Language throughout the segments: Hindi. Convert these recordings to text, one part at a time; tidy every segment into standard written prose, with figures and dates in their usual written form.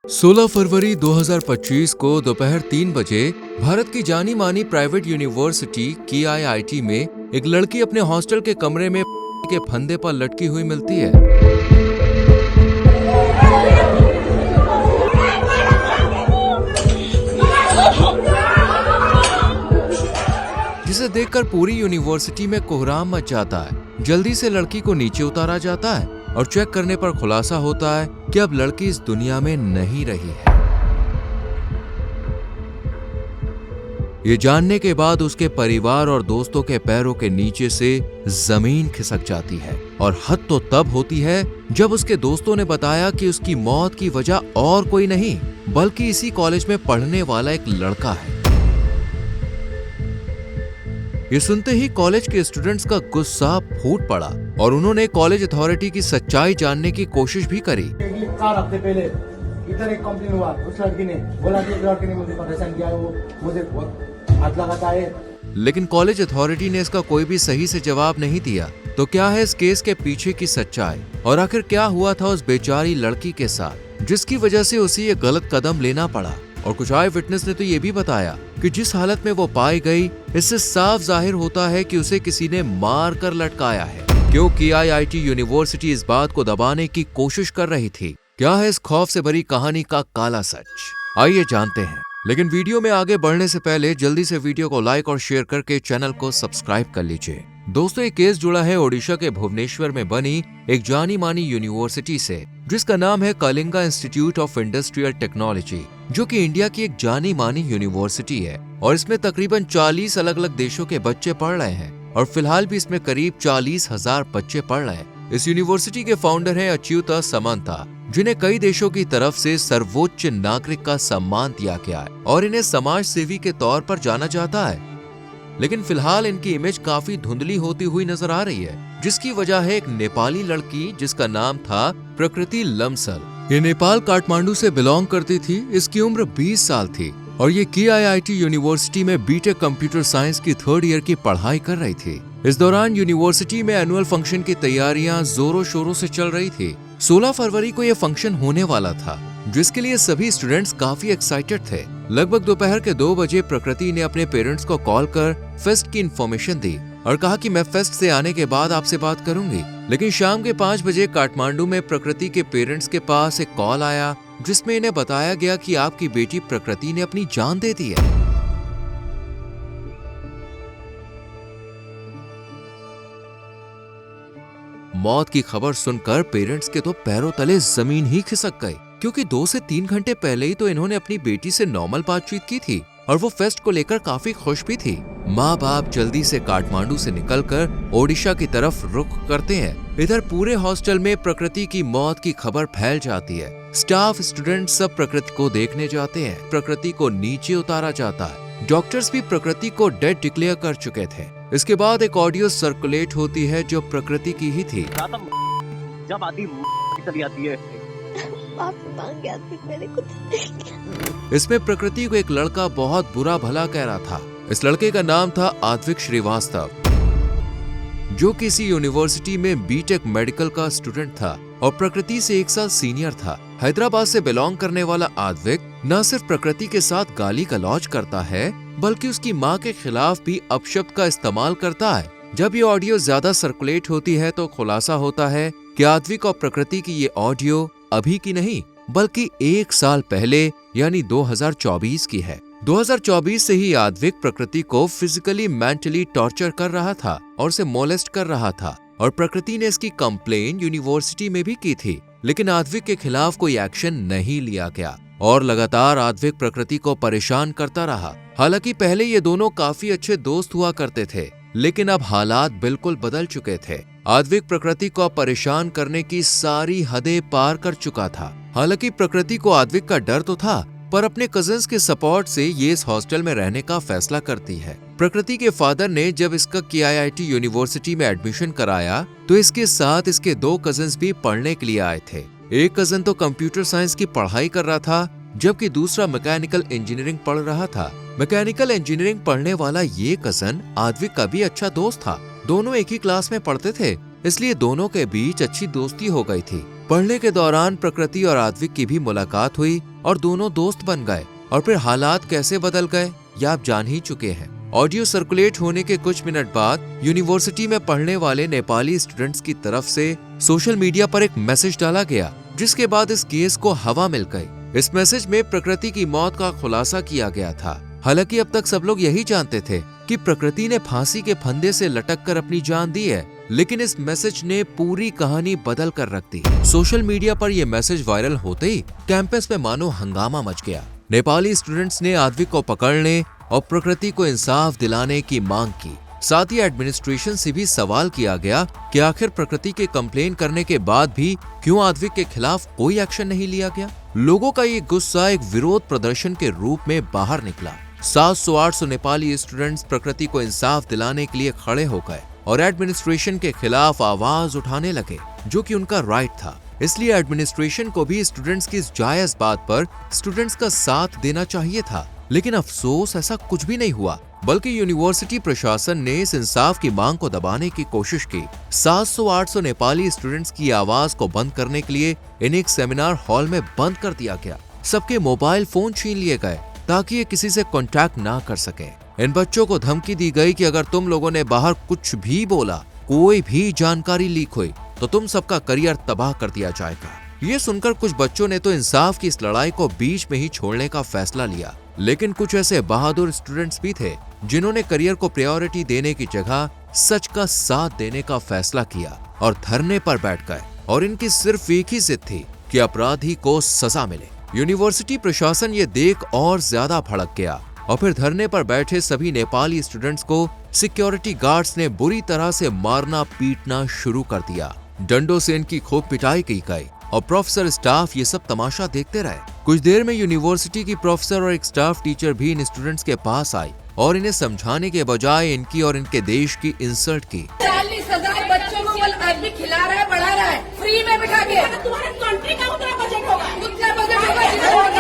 16 फरवरी 2025 को दोपहर 3 बजे भारत की जानी मानी प्राइवेट यूनिवर्सिटी KIIT में एक लड़की अपने हॉस्टल के कमरे में के फंदे पर लटकी हुई मिलती है। जिसे देखकर पूरी यूनिवर्सिटी में कोहराम मच जाता है। जल्दी से लड़की को नीचे उतारा जाता है और चेक करने पर खुलासा होता है कि अब लड़की इस दुनिया में नहीं रही है। ये जानने के बाद उसके परिवार और दोस्तों के पैरों के नीचे से जमीन खिसक जाती है और हद तो तब होती है जब उसके दोस्तों ने बताया कि उसकी मौत की वजह और कोई नहीं बल्कि इसी कॉलेज में पढ़ने वाला एक लड़का है। ये सुनते ही कॉलेज के स्टूडेंट्स का गुस्सा फूट पड़ा और उन्होंने कॉलेज अथॉरिटी की सच्चाई जानने की कोशिश भी करी। 4 हफ्ते पहले इधर एक कंप्लेन हुआ, उस लड़की ने बोला कि लड़के ने मुझे परेशान किया, वो मुझे बहुत हाथ लगाता है। लेकिन कॉलेज अथॉरिटी ने इसका कोई भी सही से जवाब नहीं दिया। तो क्या है इस केस के पीछे की सच्चाई और आखिर क्या हुआ था उस बेचारी लड़की के साथ जिसकी वजह से उसे ये गलत कदम लेना पड़ा। और कुछ आई विटनेस ने तो ये भी बताया कि जिस हालत में वो पाई गई इससे साफ जाहिर होता है कि उसे किसी ने मार कर लटकाया है, क्योंकि KIIT यूनिवर्सिटी इस बात को दबाने की कोशिश कर रही थी। क्या है इस खौफ से भरी कहानी का काला सच, आइए जानते हैं। लेकिन वीडियो में आगे बढ़ने से पहले जल्दी से वीडियो को लाइक और शेयर करके चैनल को सब्सक्राइब कर लीजिए। दोस्तों, ये केस जुड़ा है ओडिशा के भुवनेश्वर में बनी एक जानी मानी यूनिवर्सिटी से जिसका नाम है Kalinga institute of industrial technology, जो कि इंडिया की एक जानी मानी यूनिवर्सिटी है और इसमें तकरीबन 40 अलग अलग देशों के बच्चे पढ़ रहे हैं और फिलहाल भी इसमें करीब 40,000 बच्चे पढ़ रहे हैं। इस यूनिवर्सिटी के फाउंडर हैं अच्युता समंता, जिन्हें कई देशों की तरफ से सर्वोच्च नागरिक का सम्मान दिया गया है और इन्हें समाज सेवी के तौर पर जाना जाता है। लेकिन फिलहाल इनकी इमेज काफी धुंधली होती हुई नजर आ रही है, जिसकी वजह है एक नेपाली लड़की जिसका नाम था प्रकृति लम्सल। ये नेपाल काठमांडू से बिलोंग करती थी। इसकी उम्र 20 साल थी और ये KIIT यूनिवर्सिटी में बीटेक कंप्यूटर साइंस की 3rd ईयर की पढ़ाई कर रही थी। इस दौरान यूनिवर्सिटी में एनुअल फंक्शन की तैयारियां जोरों शोरों से चल रही थी। 16 फरवरी को यह फंक्शन होने वाला था, जिसके लिए सभी स्टूडेंट्स काफी एक्साइटेड थे। लगभग दोपहर के 2 बजे प्रकृति ने अपने पेरेंट्स को कॉल कर फेस्ट की इन्फॉर्मेशन दी और कहा कि मैं फेस्ट से आने के बाद आपसे बात करूंगी। लेकिन शाम के 5 बजे काठमांडू में प्रकृति के पेरेंट्स के पास एक कॉल आया जिसमें इन्हें बताया गया कि आपकी बेटी प्रकृति ने अपनी जान दे दी है। मौत की खबर सुनकर पेरेंट्स के तो पैरों तले जमीन ही खिसक गई, क्योंकि 2 से 3 घंटे पहले ही तो इन्होंने अपनी बेटी से नॉर्मल बातचीत की थी और वो फेस्ट को लेकर काफी खुश भी थी। माँ बाप जल्दी से काठमांडू से निकलकर ओडिशा की तरफ रुख करते हैं। इधर पूरे हॉस्टल में प्रकृति की मौत की खबर फैल जाती है। स्टाफ, स्टूडेंट सब प्रकृति को देखने जाते हैं। प्रकृति को नीचे उतारा जाता है। डॉक्टर्स भी प्रकृति को डेड डिक्लेयर कर चुके थे। इसके बाद एक ऑडियो सर्कुलेट होती है जो प्रकृति की ही थी। जब आती चली आती है, इसमें प्रकृति को एक लड़का बहुत बुरा भला कह रहा था। इस लड़के का नाम था आद्विक श्रीवास्तव, जो किसी यूनिवर्सिटी में बीटेक मेडिकल का स्टूडेंट था और प्रकृति से 1 साल सीनियर था। हैदराबाद से बिलोंग करने वाला आद्विक न सिर्फ प्रकृति के साथ गाली गलौज करता है बल्कि उसकी माँ के खिलाफ भी अपशब्द का इस्तेमाल करता है। जब ये ऑडियो ज्यादा सर्कुलेट होती है तो खुलासा होता है कि आद्विक और प्रकृति की ये ऑडियो अभी की नहीं बल्कि 1 साल पहले यानी 2024 की है। 2024 से ही आद्विक प्रकृति को फिजिकली मेंटली टॉर्चर कर रहा था और उसे मोलेस्ट कर रहा था और प्रकृति ने इसकी कंप्लेन यूनिवर्सिटी में भी की थी। लेकिन आद्विक के खिलाफ कोई एक्शन नहीं लिया गया और लगातार आद्विक प्रकृति को परेशान करता रहा। हालांकि पहले ये दोनों काफी अच्छे दोस्त हुआ करते थे, लेकिन अब हालात बिल्कुल बदल चुके थे। आद्विक प्रकृति को परेशान करने की सारी हदें पार कर चुका था। हालांकि प्रकृति को आद्विक का डर तो था, पर अपने कजिन्स के सपोर्ट से ये इस हॉस्टल में रहने का फैसला करती है। प्रकृति के फादर ने जब इसका KIIT यूनिवर्सिटी में एडमिशन कराया तो इसके साथ इसके 2 कजिन्स भी पढ़ने के लिए आए थे। एक कजिन तो कंप्यूटर साइंस की पढ़ाई कर रहा था, जबकि दूसरा मैकेनिकल इंजीनियरिंग पढ़ रहा था। मैकेनिकल इंजीनियरिंग पढ़ने वाला ये कजिन आद्विक का भी अच्छा दोस्त था। दोनों एक ही क्लास में पढ़ते थे, इसलिए दोनों के बीच अच्छी दोस्ती हो गई थी। पढ़ने के दौरान प्रकृति और आद्विक की भी मुलाकात हुई और दोनों दोस्त बन गए। और फिर हालात कैसे बदल गए ये आप जान ही चुके हैं। ऑडियो सर्कुलेट होने के कुछ मिनट बाद यूनिवर्सिटी में पढ़ने वाले नेपाली स्टूडेंट्स की तरफ से सोशल मीडिया पर एक मैसेज डाला गया, जिसके बाद इस केस को हवा मिल गई। इस मैसेज में प्रकृति की मौत का खुलासा किया गया था। हालांकि अब तक सब लोग यही जानते थे कि प्रकृति ने फांसी के फंदे से लटक कर अपनी जान दी है, लेकिन इस मैसेज ने पूरी कहानी बदल कर रख दी। सोशल मीडिया पर यह मैसेज वायरल होते ही कैंपस में मानो हंगामा मच गया। नेपाली स्टूडेंट्स ने आद्विक को पकड़ने और प्रकृति को इंसाफ दिलाने की मांग की। साथ ही एडमिनिस्ट्रेशन से भी सवाल किया गया कि आखिर प्रकृति के कंप्लेन करने के बाद भी क्यों आद्विक के खिलाफ कोई एक्शन नहीं लिया गया। लोगों का ये गुस्सा एक विरोध प्रदर्शन के रूप में बाहर निकला। 700-800 नेपाली स्टूडेंट्स प्रकृति को इंसाफ दिलाने के लिए खड़े हो गए और एडमिनिस्ट्रेशन के खिलाफ आवाज उठाने लगे, जो कि उनका राइट था। इसलिए एडमिनिस्ट्रेशन को भी स्टूडेंट्स की इस जायज बात पर स्टूडेंट्स का साथ देना चाहिए था। लेकिन अफसोस ऐसा कुछ भी नहीं हुआ, बल्कि यूनिवर्सिटी प्रशासन ने इस इंसाफ की मांग को दबाने की कोशिश की। 700-800 नेपाली स्टूडेंट्स की आवाज को बंद करने के लिए इन्हें एक सेमिनार हॉल में बंद कर दिया गया। सबके मोबाइल फोन छीन लिए गए ताकि ये किसी से कांटेक्ट ना कर सके। इन बच्चों को धमकी दी गई कि अगर तुम लोगों ने बाहर कुछ भी बोला, कोई भी जानकारी लीक हुई, तो तुम सबका करियर तबाह कर दिया जाएगा। ये सुनकर कुछ बच्चों ने तो इंसाफ की इस लड़ाई को बीच में ही छोड़ने का फैसला लिया, लेकिन कुछ ऐसे बहादुर स्टूडेंट्स भी थे जिन्होंने करियर को प्रायोरिटी देने की जगह सच का साथ देने का फैसला किया और धरने पर बैठ गए। और इनकी सिर्फ एक ही जिद थी कि अपराधी को सजा मिले। यूनिवर्सिटी प्रशासन ये देख और ज्यादा भड़क गया और फिर धरने पर बैठे सभी नेपाली स्टूडेंट्स को सिक्योरिटी गार्ड्स ने बुरी तरह से मारना पीटना शुरू कर दिया। डंडों से इनकी खूब पिटाई की गई और प्रोफेसर स्टाफ ये सब तमाशा देखते रहे। कुछ देर में यूनिवर्सिटी की प्रोफेसर और एक स्टाफ टीचर भी इन स्टूडेंट्स के पास आई और इन्हें समझाने के बजाय इनकी और इनके देश की इंसल्ट की। 40,000 बच्चों को आदमी खिला रहा है, पढ़ा रहा है, फ्री में बिठा के। तुम्हारे कंट्री का उतना बजट होगा, उतना बजट होगा।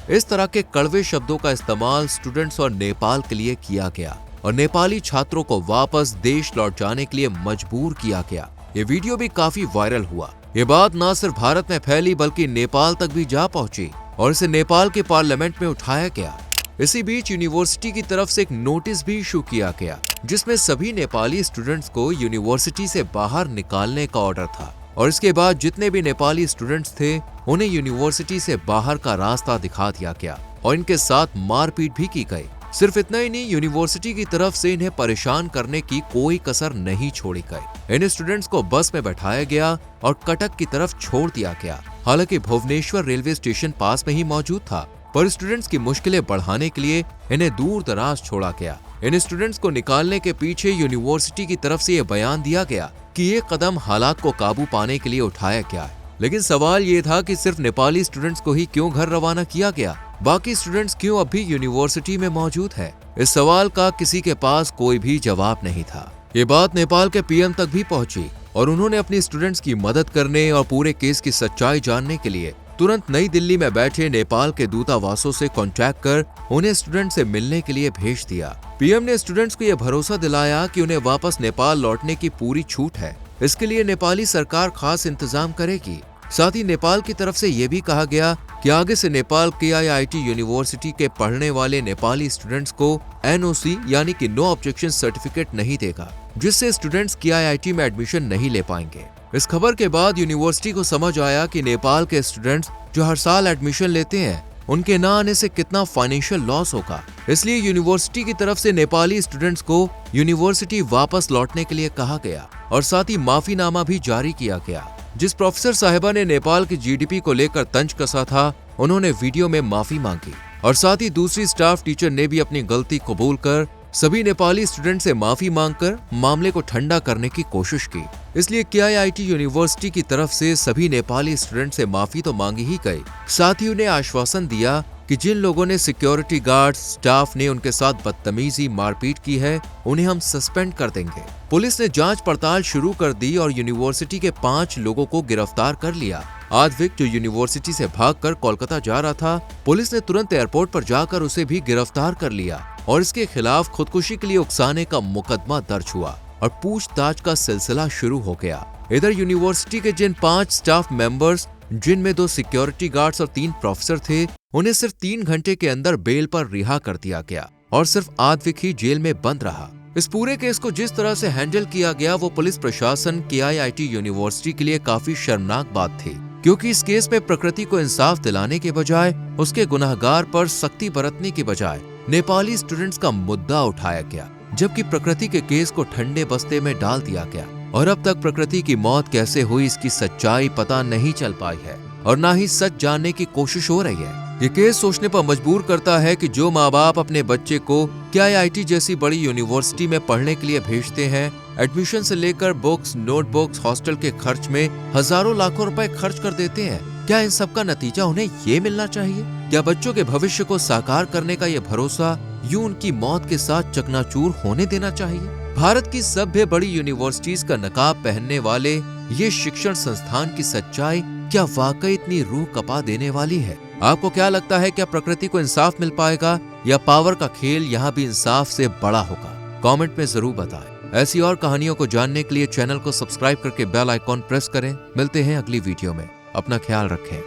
इस तरह के कड़वे शब्दों का इस्तेमाल स्टूडेंट्स और नेपाल के लिए किया गया और नेपाली छात्रों को वापस देश लौट जाने के लिए मजबूर किया गया। ये वीडियो भी काफी वायरल हुआ। ये बात न सिर्फ भारत में फैली बल्कि नेपाल तक भी जा पहुंची और इसे नेपाल के पार्लियामेंट में उठाया गया। इसी बीच यूनिवर्सिटी की तरफ से एक नोटिस भी इशू किया गया, जिसमें सभी नेपाली स्टूडेंट्स को यूनिवर्सिटी से बाहर निकालने का ऑर्डर था और इसके बाद जितने भी नेपाली स्टूडेंट्स थे उन्हें यूनिवर्सिटी से बाहर का रास्ता दिखा दिया गया और इनके साथ मारपीट भी की गई। सिर्फ इतना ही नहीं, यूनिवर्सिटी की तरफ से इन्हें परेशान करने की कोई कसर नहीं छोड़ी गई। इन स्टूडेंट्स को बस में बैठाया गया और कटक की तरफ छोड़ दिया गया। हालांकि भुवनेश्वर रेलवे स्टेशन पास में ही मौजूद था, पर स्टूडेंट्स की मुश्किलें बढ़ाने के लिए इन्हें दूर दराज छोड़ा गया। इन स्टूडेंट्स को निकालने के पीछे यूनिवर्सिटी की तरफ से यह बयान दिया गया कि ये कदम हालात को काबू पाने के लिए उठाया गया है। लेकिन सवाल ये था कि सिर्फ नेपाली स्टूडेंट्स को ही क्यों घर रवाना किया गया, बाकी स्टूडेंट्स क्यों अब भी यूनिवर्सिटी में मौजूद है? इस सवाल का किसी के पास कोई भी जवाब नहीं था। ये बात नेपाल के पीएम तक भी पहुंची और उन्होंने अपनी स्टूडेंट्स की मदद करने और पूरे केस की सच्चाई जानने के लिए तुरंत नई दिल्ली में बैठे नेपाल के दूतावासों से कांटेक्ट कर उन्हें स्टूडेंट से मिलने के लिए भेज दिया। पीएम ने स्टूडेंट्स को यह भरोसा दिलाया कि उन्हें वापस नेपाल लौटने की पूरी छूट है। इसके लिए नेपाली सरकार खास इंतजाम करेगी। साथ ही नेपाल की तरफ से यह भी कहा गया कि आगे से नेपाल KIIT यूनिवर्सिटी के पढ़ने वाले नेपाली स्टूडेंट्स को NOC यानी कि नो ऑब्जेक्शन सर्टिफिकेट नहीं देगा, जिससे स्टूडेंट्स KIIT में एडमिशन नहीं ले पाएंगे। इस खबर के बाद यूनिवर्सिटी को समझ आया कि नेपाल के स्टूडेंट्स जो हर साल एडमिशन लेते हैं उनके ना आने से कितना फाइनेंशियल लॉस होगा। इसलिए यूनिवर्सिटी की तरफ से नेपाली स्टूडेंट्स को यूनिवर्सिटी वापस लौटने के लिए कहा गया और साथ ही माफीनामा भी जारी किया गया। जिस प्रोफेसर साहिबा ने नेपाल की GDP को लेकर तंज कसा था, उन्होंने वीडियो में माफी मांगी और साथ ही दूसरी स्टाफ टीचर ने भी अपनी गलती कबूल कर सभी नेपाली स्टूडेंट से माफी मांगकर मामले को ठंडा करने की कोशिश की। इसलिए KIIT यूनिवर्सिटी की तरफ से सभी नेपाली स्टूडेंट से माफी तो मांगी ही गई, साथ ही उन्हें आश्वासन दिया कि जिन लोगों ने सिक्योरिटी गार्ड स्टाफ ने उनके साथ बदतमीजी मारपीट की है उन्हें हम सस्पेंड कर देंगे। पुलिस ने जांच पड़ताल शुरू कर दी और यूनिवर्सिटी के 5 लोगों को गिरफ्तार कर लिया। आद्विक जो यूनिवर्सिटी से भागकर कोलकाता जा रहा था, पुलिस ने तुरंत एयरपोर्ट पर जाकर उसे भी गिरफ्तार कर लिया और इसके खिलाफ खुदकुशी के लिए उकसाने का मुकदमा दर्ज हुआ और पूछताछ का सिलसिला शुरू हो गया। इधर यूनिवर्सिटी के जिन 5 स्टाफ मेंबर्स जिनमें 2 सिक्योरिटी गार्ड्स और 3 प्रोफेसर थे, उन्हें सिर्फ 3 घंटे के अंदर बेल पर रिहा कर दिया गया और सिर्फ आद्विक ही जेल में बंद रहा। इस पूरे केस को जिस तरह से हैंडल किया गया वो पुलिस प्रशासन KIIT यूनिवर्सिटी के लिए काफी शर्मनाक बात थी, क्योंकि इस केस में प्रकृति को इंसाफ दिलाने के बजाय उसके गुनहगार पर सख्ती बरतने के बजाय नेपाली स्टूडेंट्स का मुद्दा उठाया गया, जबकि प्रकृति के केस को ठंडे बस्ते में डाल दिया गया और अब तक प्रकृति की मौत कैसे हुई इसकी सच्चाई पता नहीं चल पाई है और ना ही सच जानने की कोशिश हो रही है। ये केस सोचने पर मजबूर करता है कि जो माँ बाप अपने बच्चे को KIIT जैसी बड़ी यूनिवर्सिटी में पढ़ने के लिए भेजते हैं, एडमिशन से लेकर बुक्स, नोटबुक्स, हॉस्टल के खर्च में हजारों लाखों रुपए खर्च कर देते हैं, क्या इन सब का नतीजा उन्हें ये मिलना चाहिए? क्या बच्चों के भविष्य को साकार करने का ये भरोसा यूं उनकी मौत के साथ चकनाचूर होने देना चाहिए? भारत की सभ्य बड़ी यूनिवर्सिटीज का नकाब पहनने वाले ये शिक्षण संस्थान की सच्चाई क्या वाकई इतनी रूह कपा देने वाली है? आपको क्या लगता है, क्या प्रकृति को इंसाफ मिल पाएगा या पावर का खेल यहाँ भी इंसाफ से बड़ा होगा? कमेंट में जरूर बताएं। ऐसी और कहानियों को जानने के लिए चैनल को सब्सक्राइब करके बेल आइकॉन प्रेस करें। मिलते हैं अगली वीडियो में। अपना ख्याल रखें।